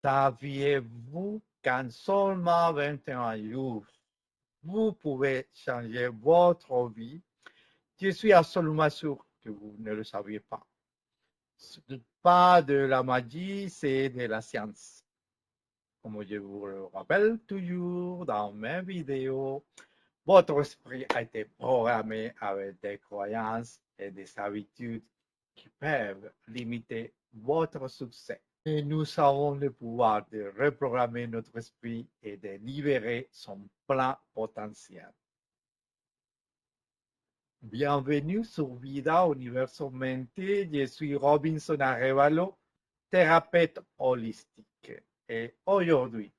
Saviez-vous qu'en seulement 21 jours, vous pouvez changer votre vie? Je suis absolument sûr que vous ne le saviez pas. Ce n'est pas de la magie, c'est de la science. Comme je vous le rappelle toujours dans mes vidéos, votre esprit a été programmé avec des croyances et des habitudes qui peuvent limiter votre succès. Et nous avons le pouvoir de reprogrammer notre esprit et de libérer son plein potentiel. Bienvenue sur Vida Universo Mente. Je suis Robinson Arevalo, thérapeute holistique. Et aujourd'hui,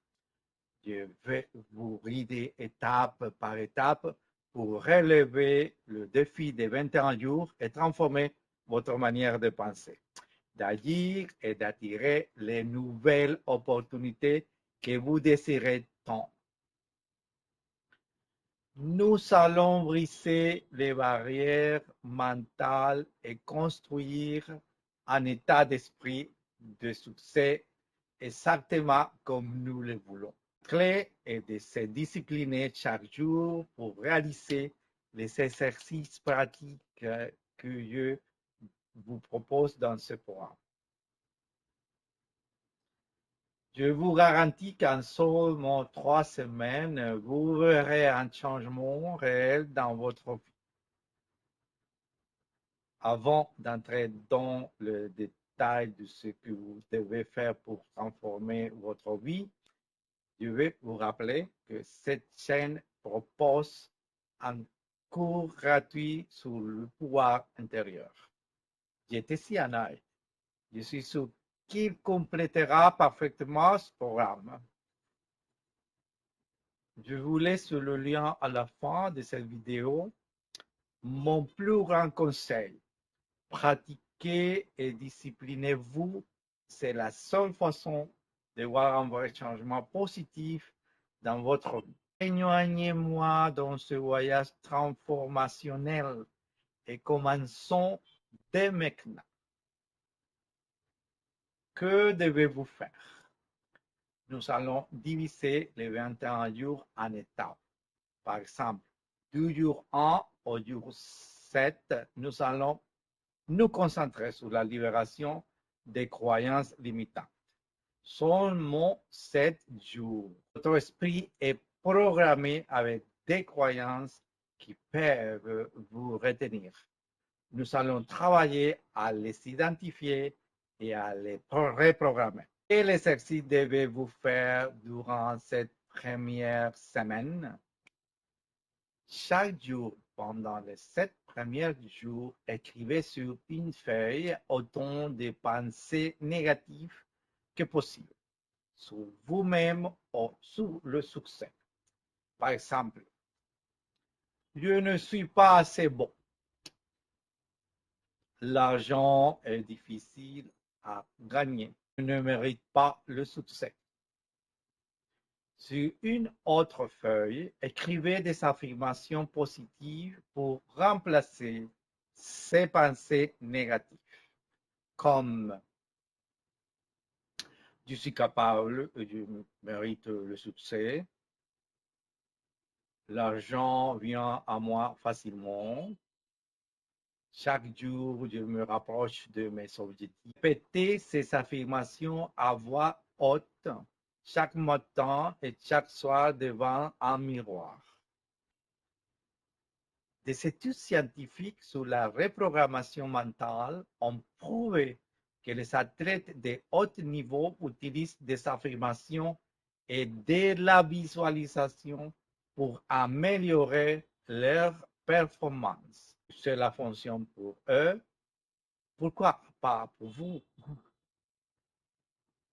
je vais vous guider étape par étape pour relever le défi des 21 jours et transformer votre manière de penser, d'agir et d'attirer les nouvelles opportunités que vous désirez tant. Nous allons briser les barrières mentales et construire un état d'esprit de succès exactement comme nous le voulons. La clé est de se discipliner chaque jour pour réaliser les exercices pratiques que je vous propose dans ce programme. Je vous garantis qu'en seulement 3 semaines, vous verrez un changement réel dans votre vie. Avant d'entrer dans le détail de ce que vous devez faire pour transformer votre vie, je vais vous rappeler que cette chaîne propose un cours gratuit sur le pouvoir intérieur. J'étais si en aide. Je suis sûr qu'il complétera parfaitement ce programme. Je vous laisse le lien à la fin de cette vidéo. Mon plus grand conseil, pratiquez et disciplinez-vous. C'est la seule façon de voir un vrai changement positif dans votre vie. Rejoignez-moi dans ce voyage transformationnel et commençons dès maintenant. Que devez-vous faire? Nous allons diviser les 21 jours en étapes. Par exemple, du jour 1 au jour 7, nous allons nous concentrer sur la libération des croyances limitantes. Seulement 7 jours. Votre esprit est programmé avec des croyances qui peuvent vous retenir. Nous allons travailler à les identifier et à les reprogrammer. Quel exercice devez-vous faire durant cette première semaine? Chaque jour, pendant les 7 premiers jours, écrivez sur une feuille autant de pensées négatives que possible sur vous-même ou sur le succès. Par exemple, je ne suis pas assez bon. L'argent est difficile à gagner. Je ne mérite pas le succès. Sur une autre feuille, écrivez des affirmations positives pour remplacer ces pensées négatives, comme je suis capable, je mérite le succès, l'argent vient à moi facilement, chaque jour je me rapproche de mes objectifs. Répétez ces affirmations à voix haute chaque matin et chaque soir devant un miroir. Des études scientifiques sur la reprogrammation mentale ont prouvé que les athlètes de haut niveau utilisent des affirmations et de la visualisation pour améliorer leur performance. Cela fonctionne pour eux, pourquoi pas pour vous?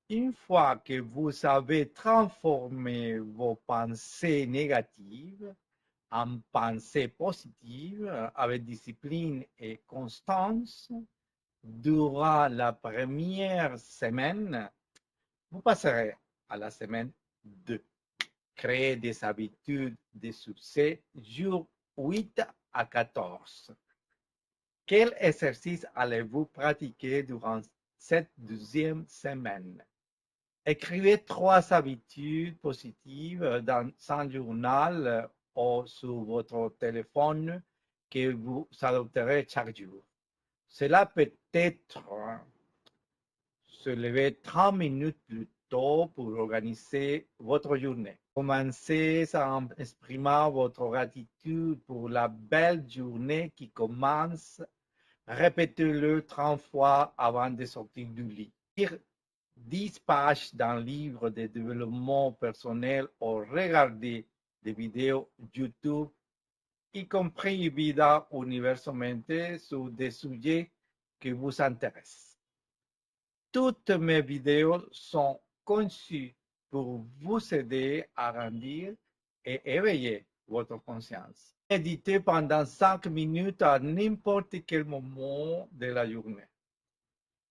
Une fois que vous avez transformé vos pensées négatives en pensée positive, avec discipline et constance, durant la première semaine, vous passerez à la semaine 2. Créer des habitudes de succès, jour 8 à 14. Quel exercice allez-vous pratiquer durant cette deuxième semaine? Écrivez 3 habitudes positives dans un journal ou sur votre téléphone que vous adopterez chaque jour. Cela peut être se lever 30 minutes plus tôt pour organiser votre journée. Commencez en exprimant votre gratitude pour la belle journée qui commence. Répétez-le 30 fois avant de sortir du lit. Lire 10 pages d'un livre de développement personnel ou regarder des vidéos YouTube, y compris Vida Universamente, sur des sujets qui vous intéressent. Toutes mes vidéos sont conçues pour vous aider à grandir et éveiller votre conscience. Méditez pendant 5 minutes à n'importe quel moment de la journée.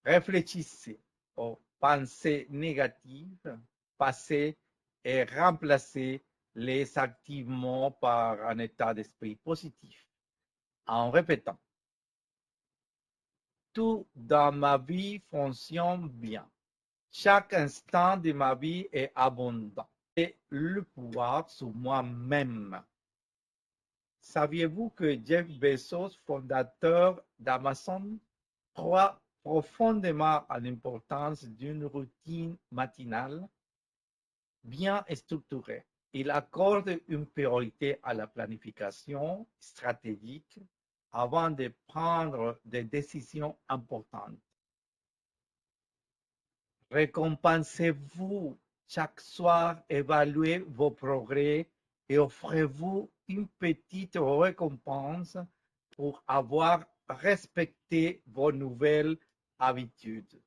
Réfléchissez aux pensées négatives, passées et remplacez-les activement par un état d'esprit positif en répétant: tout dans ma vie fonctionne bien. Chaque instant de ma vie est abondant. J'ai le pouvoir sur moi-même. Saviez-vous que Jeff Bezos, fondateur d'Amazon, croit profondément à l'importance d'une routine matinale bien structurée? Il accorde une priorité à la planification stratégique avant de prendre des décisions importantes. Récompensez-vous chaque soir, évaluez vos progrès et offrez-vous une petite récompense pour avoir respecté vos nouvelles habitudes.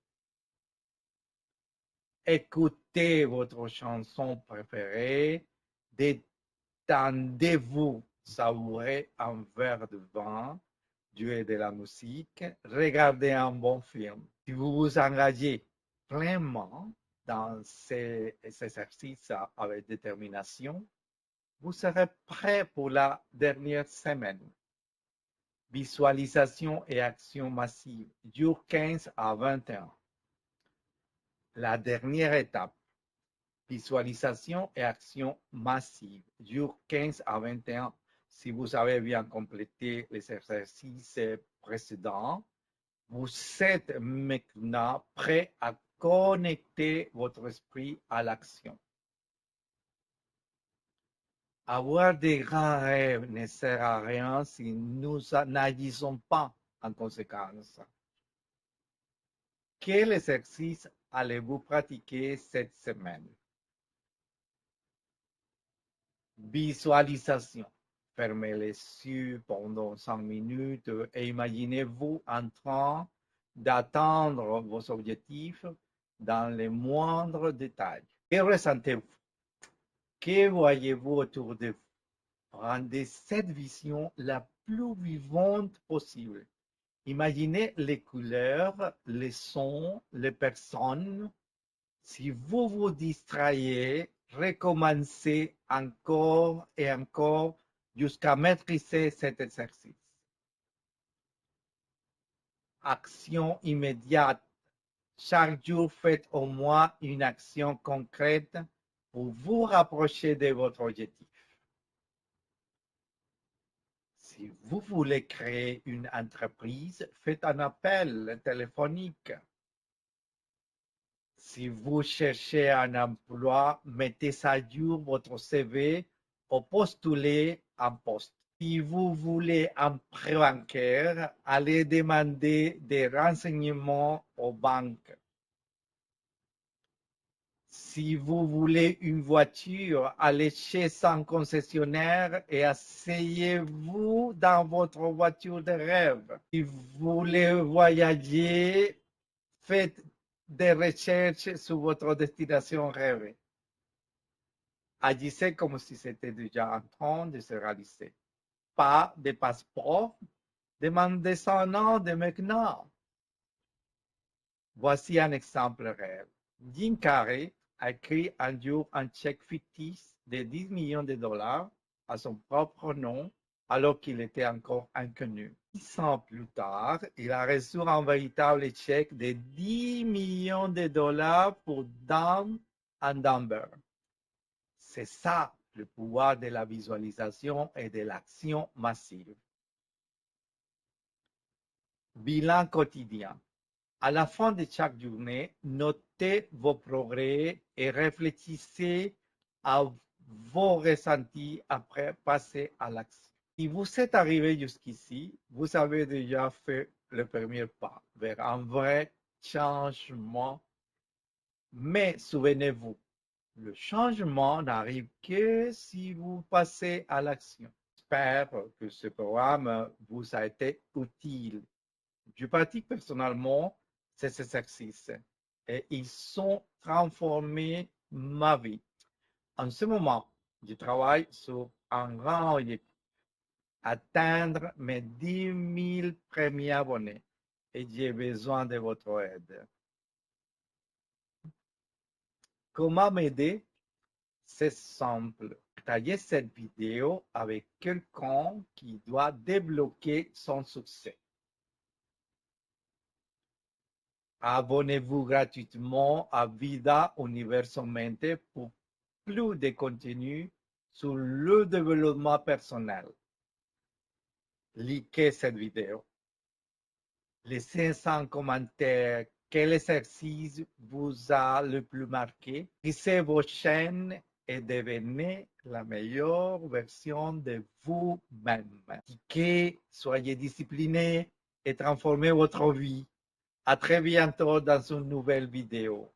Écoutez votre chanson préférée, détendez-vous, savourez un verre de vin, jouez de la musique, regardez un bon film. Si vous vous engagez pleinement dans ces exercices avec détermination, vous serez prêt pour la dernière semaine. Visualisation et action massive, jour 15 à 21. La dernière étape, visualisation et action massive, jour 15 à 21. Si vous avez bien complété les exercices précédents, vous êtes maintenant prêt à connecter votre esprit à l'action. Avoir des grands rêves ne sert à rien si nous n'agissons pas en conséquence. Quel exercice allez-vous pratiquer cette semaine? Visualisation. Fermez les yeux pendant 5 minutes et imaginez-vous en train d'atteindre vos objectifs dans les moindres détails. Que ressentez-vous? Que voyez-vous autour de vous? Rendez cette vision la plus vivante possible. Imaginez les couleurs, les sons, les personnes. Si vous vous distrayez, recommencez encore et encore jusqu'à maîtriser cet exercice. Action immédiate. Chaque jour, faites au moins une action concrète pour vous rapprocher de votre objectif. Si vous voulez créer une entreprise, faites un appel téléphonique. Si vous cherchez un emploi, mettez à jour votre CV ou postulez un poste. Si vous voulez un prêt bancaire, allez demander des renseignements aux banques. Si vous voulez une voiture, allez chez un concessionnaire et asseyez-vous dans votre voiture de rêve. Si vous voulez voyager, faites des recherches sur votre destination rêvée. Agissez comme si c'était déjà en train de se réaliser. Pas de passeport, demandez son nom de maintenant. Voici un exemple réel. Jim Carrey a écrit un jour un chèque fictif de 10 millions de dollars à son propre nom alors qu'il était encore inconnu. 6 ans plus tard, il a reçu un véritable chèque de 10 millions de dollars pour Dumb and Dumber. C'est ça le pouvoir de la visualisation et de l'action massive. Bilan quotidien. À la fin de chaque journée, notez vos progrès et réfléchissez à vos ressentis après passer à l'action. Si vous êtes arrivé jusqu'ici, vous avez déjà fait le premier pas vers un vrai changement. Mais souvenez-vous, le changement n'arrive que si vous passez à l'action. J'espère que ce programme vous a été utile. Je pratique personnellement ces exercices et ils ont transformé ma vie. En ce moment, je travaille sur un grand objectif, atteindre mes 10 000 premiers abonnés et j'ai besoin de votre aide. Comment m'aider? C'est simple. Partagez cette vidéo avec quelqu'un qui doit débloquer son succès. Abonnez-vous gratuitement à Vida Universamente pour plus de contenu sur le développement personnel. Likez cette vidéo. Laissez un commentaire quel exercice vous a le plus marqué. Lisez vos chaînes et devenez la meilleure version de vous-même. Pratiquez, soyez discipliné et transformez votre vie. À très bientôt dans une nouvelle vidéo.